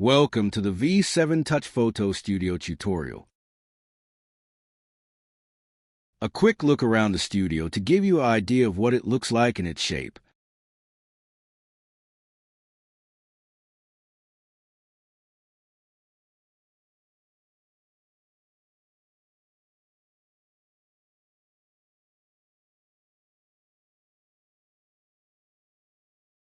Welcome to the V7 Touch Photo Studio tutorial. A quick look around the studio to give you an idea of what it looks like in its shape.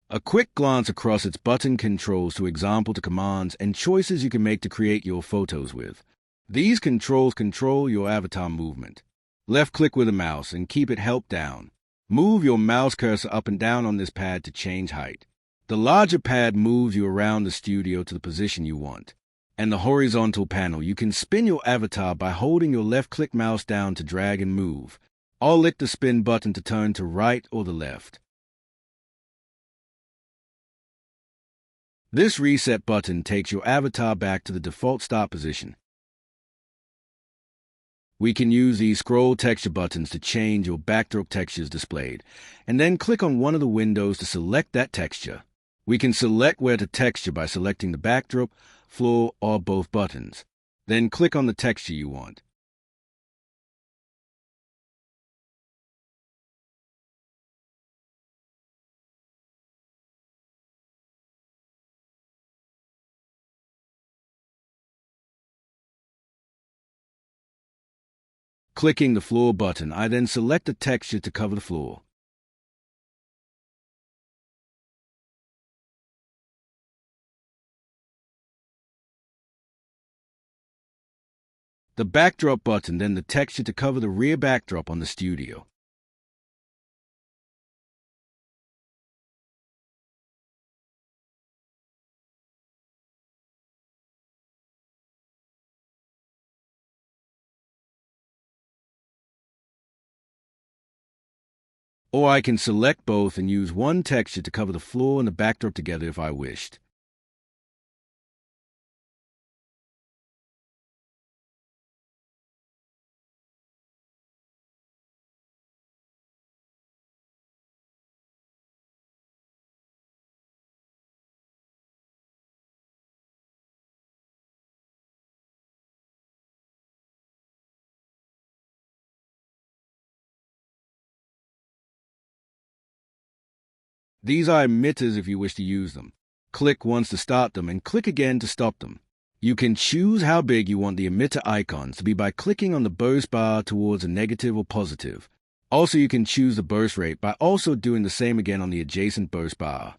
A quick glance across its button controls to example to commands and choices you can make to create your photos with. These controls control your avatar movement. Left-click with a mouse and keep it held down. Move your mouse cursor up and down on this pad to change height. The larger pad moves you around the studio to the position you want. And the horizontal panel, you can spin your avatar by holding your left-click mouse down to drag and move. Or lick the spin button to turn to right or the left. This reset button takes your avatar back to the default start position. We can use these scroll texture buttons to change your backdrop textures displayed, and then click on one of the windows to select that texture. We can select where to texture by selecting the backdrop, floor, or both buttons. Then click on the texture you want. Clicking the floor button, I then select a texture to cover the floor. The backdrop button, then the texture to cover the rear backdrop on the studio. Or I can select both and use one texture to cover the floor and the backdrop together if I wished. These are emitters if you wish to use them. Click once to start them and click again to stop them. You can choose how big you want the emitter icons to be by clicking on the burst bar towards a negative or positive. Also, you can choose the burst rate by also doing the same again on the adjacent burst bar.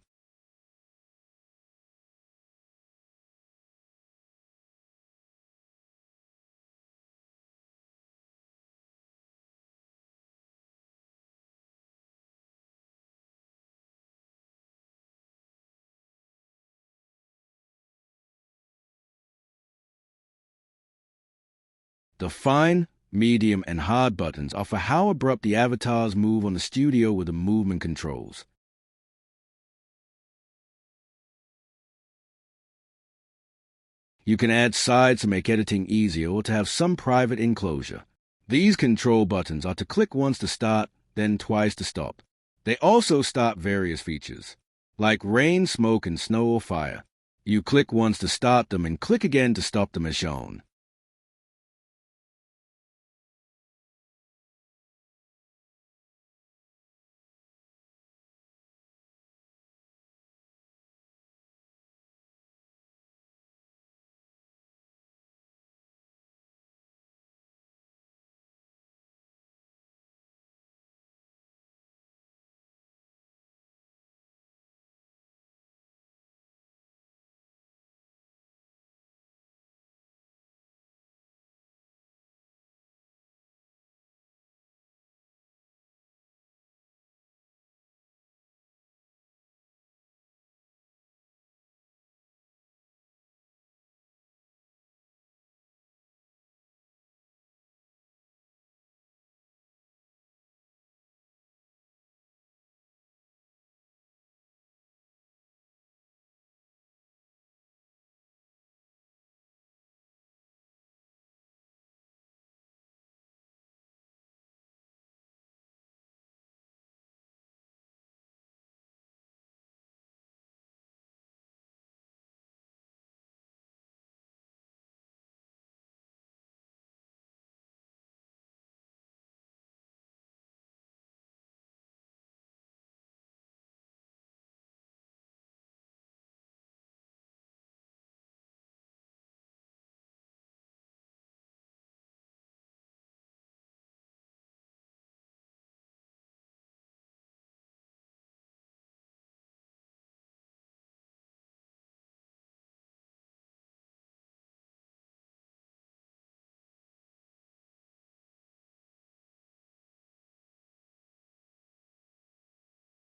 The fine, medium, and hard buttons are for how abrupt the avatars move on the studio with the movement controls. You can add sides to make editing easier or to have some private enclosure. These control buttons are to click once to start, then twice to stop. They also start various features, like rain, smoke, and snow or fire. You click once to start them and click again to stop them as shown.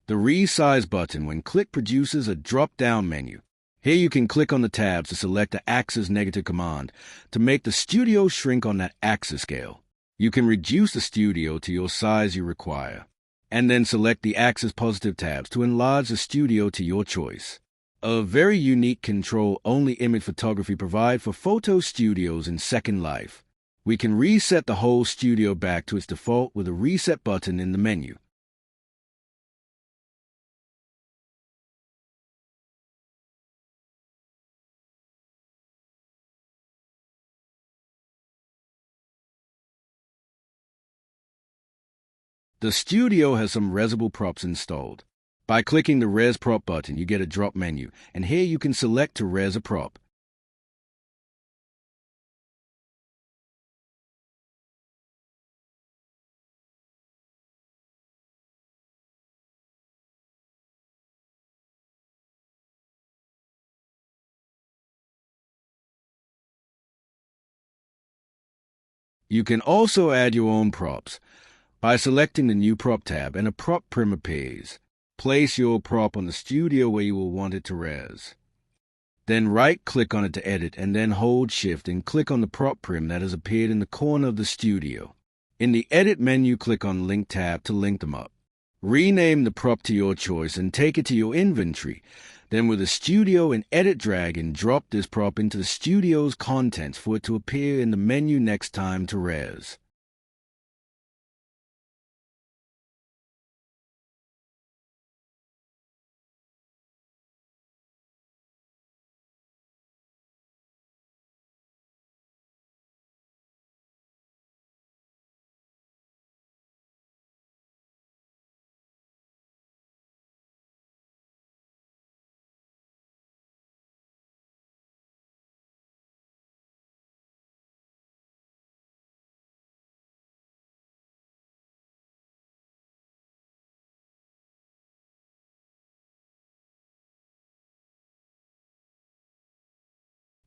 The Resize button, when clicked, produces a drop-down menu. Here you can click on the tabs to select the axis negative command to make the studio shrink on that axis scale. You can reduce the studio to your size you require, and then select the axis positive tabs to enlarge the studio to your choice. A very unique control only image photography provide for photo studios in Second Life. We can reset the whole studio back to its default with a reset button in the menu. The studio has some resable props installed. By clicking the Res Prop button, you get a drop menu, and here you can select to res a prop. You can also add your own props by selecting the New Prop tab, and a prop prim appears. Place your prop on the studio where you will want it to res. Then right-click on it to edit, and then hold Shift and click on the prop prim that has appeared in the corner of the studio. In the Edit menu, click on Link tab to link them up. Rename the prop to your choice and take it to your inventory. Then with the studio and Edit, drag and drop this prop into the studio's contents for it to appear in the menu next time to res.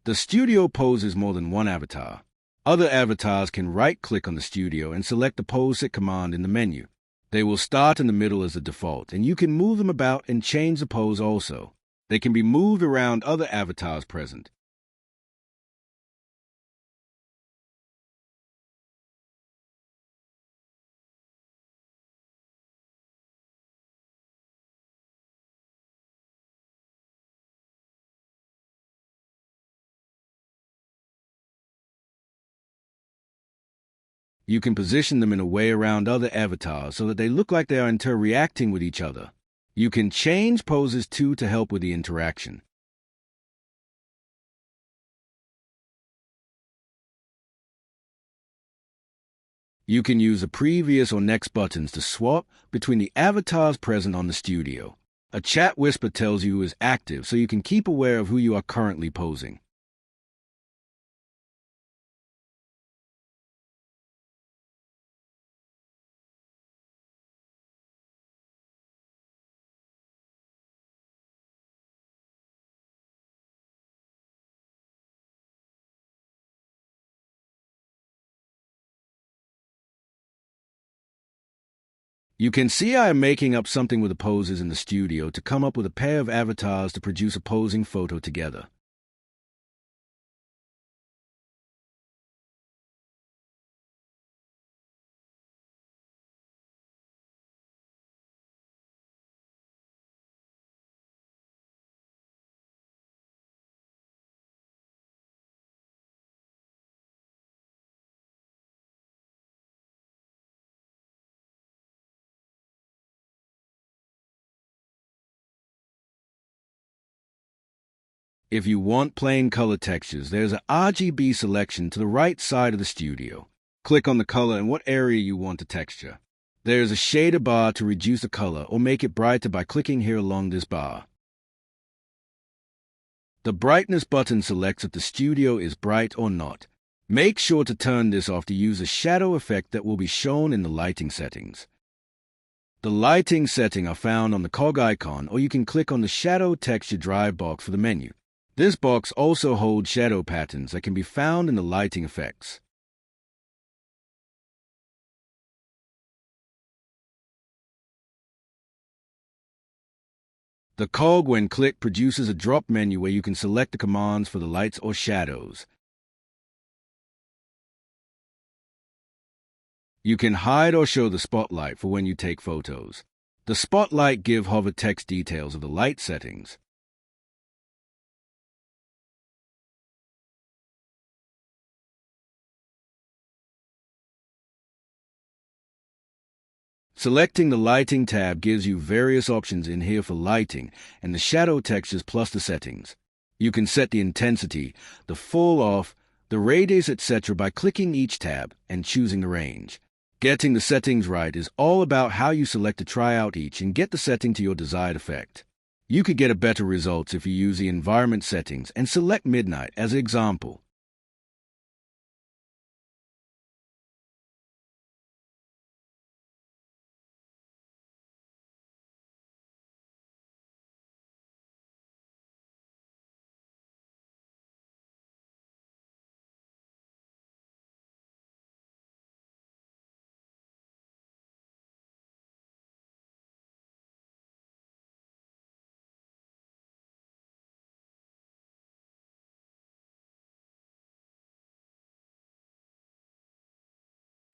The studio poses more than one avatar. Other avatars can right-click on the studio and select the Pose Set command in the menu. They will start in the middle as the default, and you can move them about and change the pose also. They can be moved around other avatars present. You can position them in a way around other avatars so that they look like they are interacting with each other. You can change poses too to help with the interaction. You can use the previous or next buttons to swap between the avatars present on the studio. A chat whisper tells you who is active, so you can keep aware of who you are currently posing. You can see I am making up something with the poses in the studio to come up with a pair of avatars to produce a posing photo together. If you want plain color textures, there's an RGB selection to the right side of the studio. Click on the color and what area you want the texture. There's a shader bar to reduce the color or make it brighter by clicking here along this bar. The brightness button selects if the studio is bright or not. Make sure to turn this off to use a shadow effect that will be shown in the lighting settings. The lighting settings are found on the cog icon, or you can click on the Shadow Texture Drive box for the menu. This box also holds shadow patterns that can be found in the lighting effects. The cog, when clicked, produces a drop menu where you can select the commands for the lights or shadows. You can hide or show the spotlight for when you take photos. The spotlight gives hover text details of the light settings. Selecting the Lighting tab gives you various options in here for lighting and the shadow textures plus the settings. You can set the intensity, the full off, the radius, etc. by clicking each tab and choosing the range. Getting the settings right is all about how you select to try out each and get the setting to your desired effect. You could get a better results if you use the environment settings and select midnight as an example.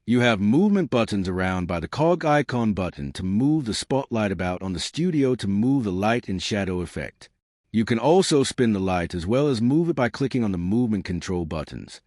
You have movement buttons around by the cog icon button to move the spotlight about on the studio to move the light and shadow effect. You can also spin the light as well as move it by clicking on the movement control buttons.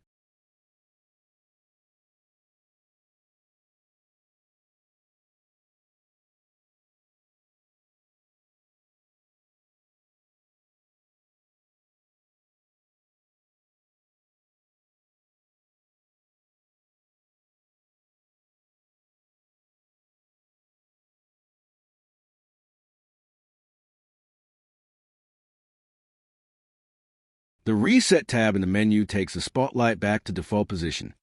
The Reset tab in the menu takes the spotlight back to default position.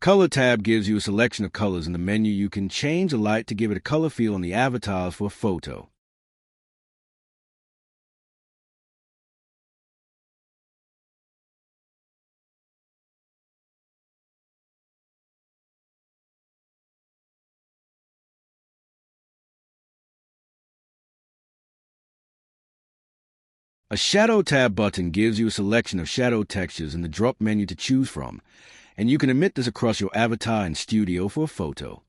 Color tab gives you a selection of colors in the menu. You can change the light to give it a color feel on the avatars for a photo. A Shadow tab button gives you a selection of shadow textures in the drop menu to choose from, and you can emit this across your avatar in Studio for a photo.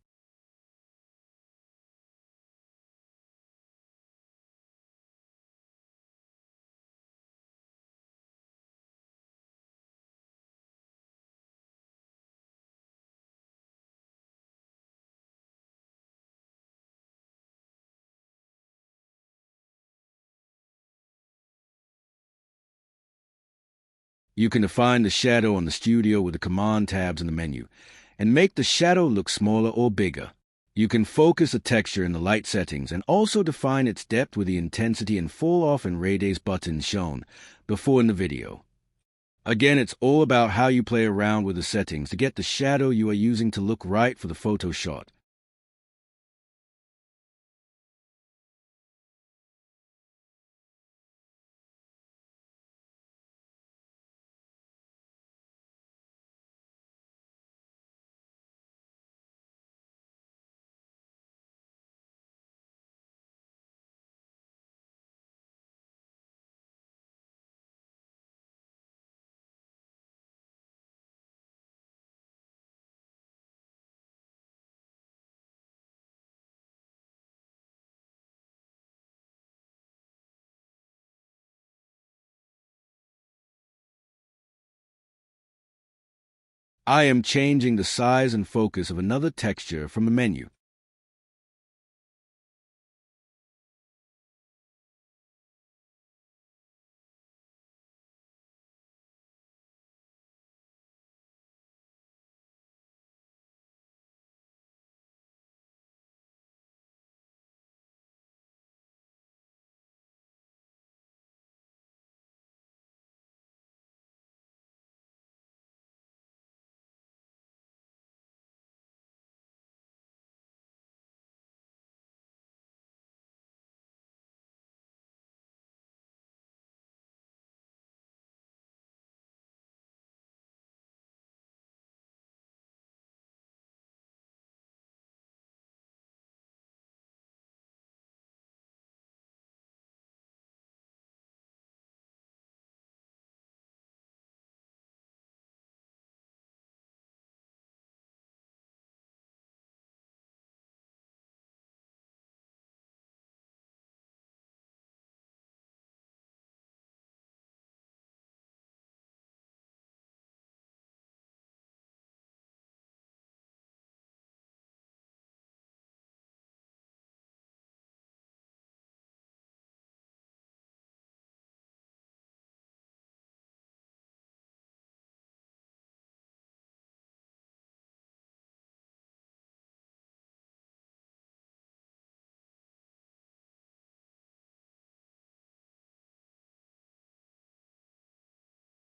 You can define the shadow on the Studio with the command tabs in the menu, and make the shadow look smaller or bigger. You can focus a texture in the light settings and also define its depth with the intensity and fall off and radius buttons shown before in the video. Again, it's all about how you play around with the settings to get the shadow you are using to look right for the photo shot. I am changing the size and focus of another texture from the menu.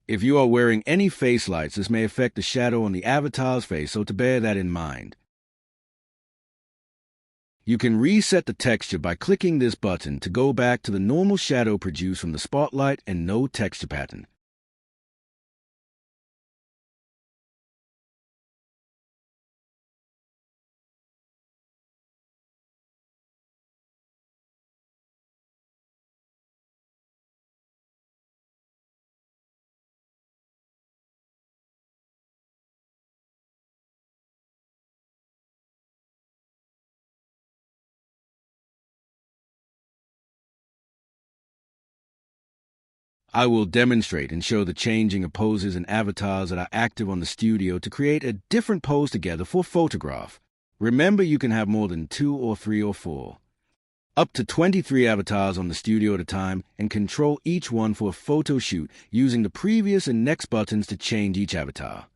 If you are wearing any face lights, this may affect the shadow on the avatar's face, so to bear that in mind. You can reset the texture by clicking this button to go back to the normal shadow produced from the spotlight and no texture pattern. I will demonstrate and show the changing of poses and avatars that are active on the studio to create a different pose together for photograph. Remember, you can have more than 2 or 3 or 4. Up to 23 avatars on the studio at a time, and control each one for a photo shoot using the previous and next buttons to change each avatar.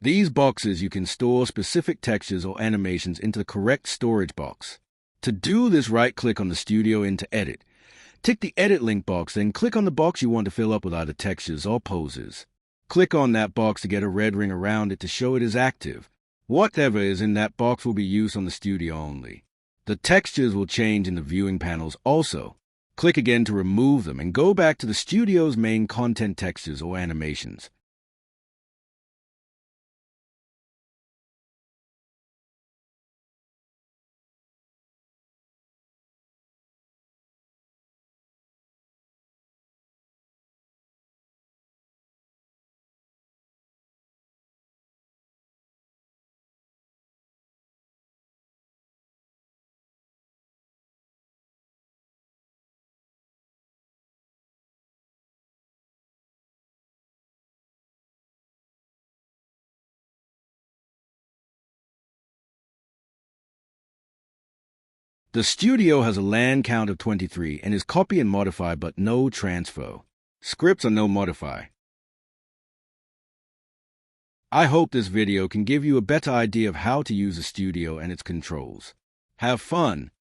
These boxes you can store specific textures or animations into the correct storage box. To do this, right-click on the studio into Edit. Tick the Edit link box, then click on the box you want to fill up with either textures or poses. Click on that box to get a red ring around it to show it is active. Whatever is in that box will be used on the studio only. The textures will change in the viewing panels also. Click again to remove them and go back to the studio's main content textures or animations. The studio has a land count of 23 and is copy and modify but no transfer. Scripts are no modify. I hope this video can give you a better idea of how to use the studio and its controls. Have fun!